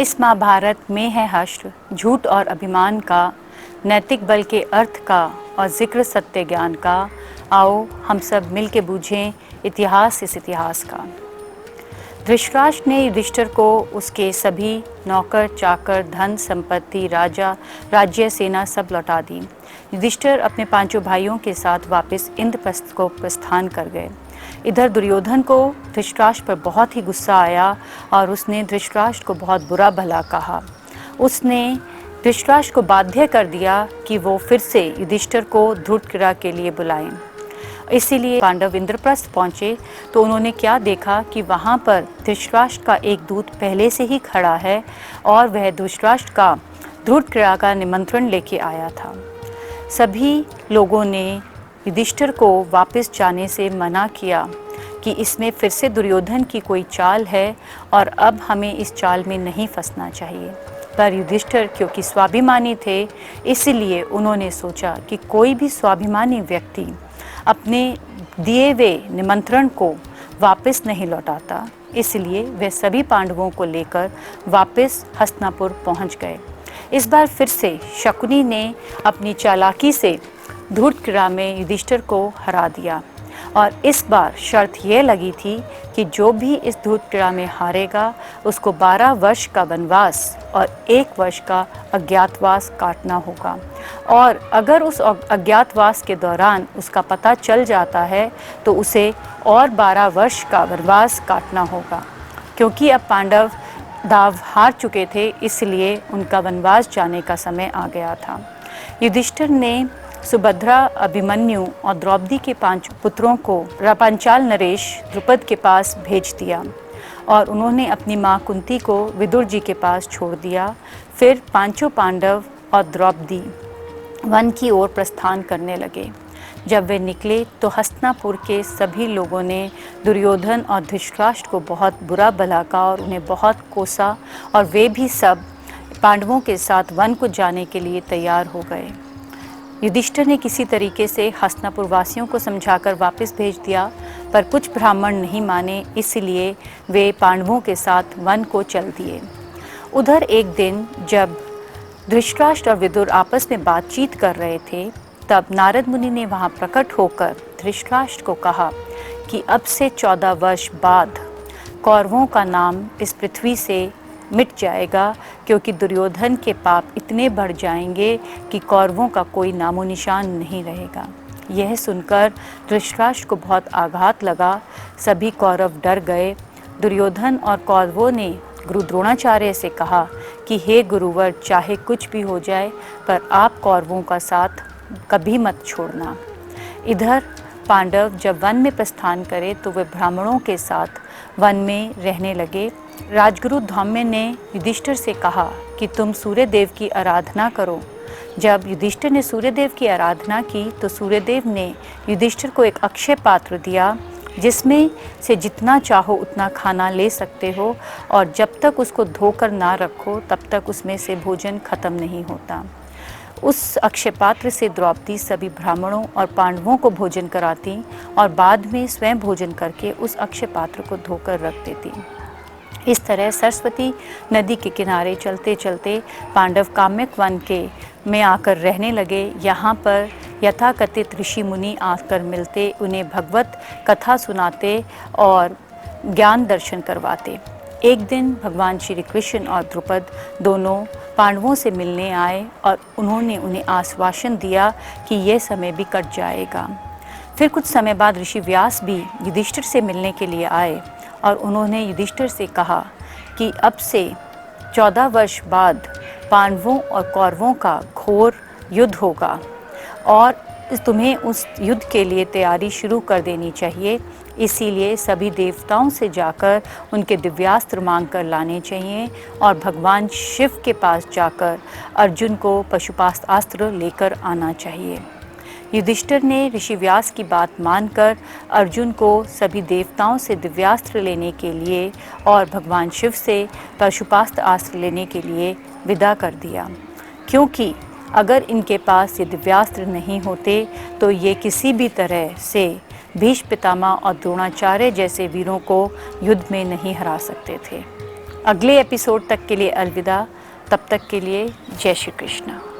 इस महाभारत में है हश्र, झूठ और अभिमान का, नैतिक बल के अर्थ का और जिक्र सत्य ज्ञान का। आओ हम सब मिल के बूझें इतिहास इस इतिहास का। धृतराष्ट्र ने युधिष्ठिर को उसके सभी नौकर चाकर, धन संपत्ति, राजा राज्य, सेना सब लौटा दी। युधिष्ठिर अपने पांचों भाइयों के साथ वापस इंद्रप्रस्थ को प्रस्थान कर गए। इधर दुर्योधन को धृतराष्ट्र पर बहुत ही गुस्सा आया और उसने धृतराष्ट्र को बहुत बुरा भला कहा। उसने धृतराष्ट्र को बाध्य कर दिया कि वो फिर से युधिष्ठिर को ध्रुवक्रीड़ा के लिए बुलाएं। इसीलिए पांडव इंद्रप्रस्थ पहुँचे तो उन्होंने क्या देखा कि वहाँ पर धृतराष्ट्र का एक दूत पहले से ही खड़ा है और वह धृतराष्ट्र का ध्रुवक्रीड़ा का निमंत्रण लेके आया था। सभी लोगों ने युधिष्ठिर को वापस जाने से मना किया कि इसमें फिर से दुर्योधन की कोई चाल है और अब हमें इस चाल में नहीं फंसना चाहिए। पर युधिष्ठिर क्योंकि स्वाभिमानी थे, इसलिए उन्होंने सोचा कि कोई भी स्वाभिमानी व्यक्ति अपने दिए हुए निमंत्रण को वापस नहीं लौटाता। इसलिए वे सभी पांडवों को लेकर वापस हस्तिनापुर पहुंच गए। इस बार फिर से शकुनी ने अपनी चालाकी से ध्रुवक्रीड़ा में युधिष्ठिर को हरा दिया और इस बार शर्त यह लगी थी कि जो भी इस ध्रुवक्रीड़ा में हारेगा उसको 12 वर्ष का वनवास और 1 वर्ष का अज्ञातवास काटना होगा। और अगर उस अज्ञातवास के दौरान उसका पता चल जाता है तो उसे और 12 वर्ष का वनवास काटना होगा। क्योंकि अब पांडव दाव हार चुके थे, इसलिए उनका वनवास जाने का समय आ गया था। युधिष्ठिर ने सुभद्रा, अभिमन्यु और द्रौपदी के 5 पुत्रों को पांचाल नरेश द्रुपद के पास भेज दिया और उन्होंने अपनी माँ कुंती को विदुर जी के पास छोड़ दिया। फिर पांचों पांडव और द्रौपदी वन की ओर प्रस्थान करने लगे। जब वे निकले तो हस्तिनापुर के सभी लोगों ने दुर्योधन और धृतराष्ट्र को बहुत बुरा भला कहा और उन्हें बहुत कोसा और वे भी सब पांडवों के साथ वन को जाने के लिए तैयार हो गए। युधिष्ठिर ने किसी तरीके से हस्तिनापुर वासियों को समझाकर वापस भेज दिया, पर कुछ ब्राह्मण नहीं माने, इसलिए वे पांडवों के साथ वन को चल दिए। उधर एक दिन जब धृतराष्ट्र और विदुर आपस में बातचीत कर रहे थे, तब नारद मुनि ने वहां प्रकट होकर धृतराष्ट्र को कहा कि अब से 14 वर्ष बाद कौरवों का नाम इस पृथ्वी से मिट जाएगा, क्योंकि दुर्योधन के पाप इतने बढ़ जाएंगे कि कौरवों का कोई नामो निशान नहीं रहेगा। यह सुनकर धृतराष्ट्र को बहुत आघात लगा। सभी कौरव डर गए। दुर्योधन और कौरवों ने गुरु द्रोणाचार्य से कहा कि हे गुरुवर, चाहे कुछ भी हो जाए पर आप कौरवों का साथ कभी मत छोड़ना। इधर पांडव जब वन में प्रस्थान करे तो वे ब्राह्मणों के साथ वन में रहने लगे। राजगुरु धौम्य ने युधिष्ठिर से कहा कि तुम सूर्यदेव की आराधना करो। जब युधिष्ठिर ने सूर्यदेव की आराधना की तो सूर्यदेव ने युधिष्ठिर को एक अक्षय पात्र दिया, जिसमें से जितना चाहो उतना खाना ले सकते हो और जब तक उसको धोकर ना रखो तब तक उसमें से भोजन खत्म नहीं होता। उस अक्षय पात्र से द्रौपदी सभी ब्राह्मणों और पांडवों को भोजन कराती और बाद में स्वयं भोजन करके उस अक्षय पात्र को धोकर रख देती। इस तरह सरस्वती नदी के किनारे चलते चलते पांडव काम्यक वन के में आकर रहने लगे। यहाँ पर यथाकथित ऋषि मुनि आकर मिलते, उन्हें भगवत कथा सुनाते और ज्ञान दर्शन करवाते। एक दिन भगवान श्री कृष्ण और द्रुपद दोनों पांडवों से मिलने आए और उन्होंने उन्हें आश्वासन दिया कि यह समय भी कट जाएगा। फिर कुछ समय बाद ऋषि व्यास भी युधिष्ठिर से मिलने के लिए आए और उन्होंने युधिष्ठिर से कहा कि अब से 14 वर्ष बाद पांडवों और कौरवों का घोर युद्ध होगा और तुम्हें उस युद्ध के लिए तैयारी शुरू कर देनी चाहिए। इसीलिए सभी देवताओं से जाकर उनके दिव्यास्त्र मांग कर लाने चाहिए और भगवान शिव के पास जाकर अर्जुन को पशुपास्त्र लेकर आना चाहिए। युधिष्ठिर ने ऋषि व्यास की बात मानकर अर्जुन को सभी देवताओं से दिव्यास्त्र लेने के लिए और भगवान शिव से पशुपास्त्र लेने के लिए विदा कर दिया, क्योंकि अगर इनके पास ये दिव्यास्त्र नहीं होते तो ये किसी भी तरह से भीष्म पितामह और द्रोणाचार्य जैसे वीरों को युद्ध में नहीं हरा सकते थे। अगले एपिसोड तक के लिए अलविदा। तब तक के लिए जय श्री कृष्ण।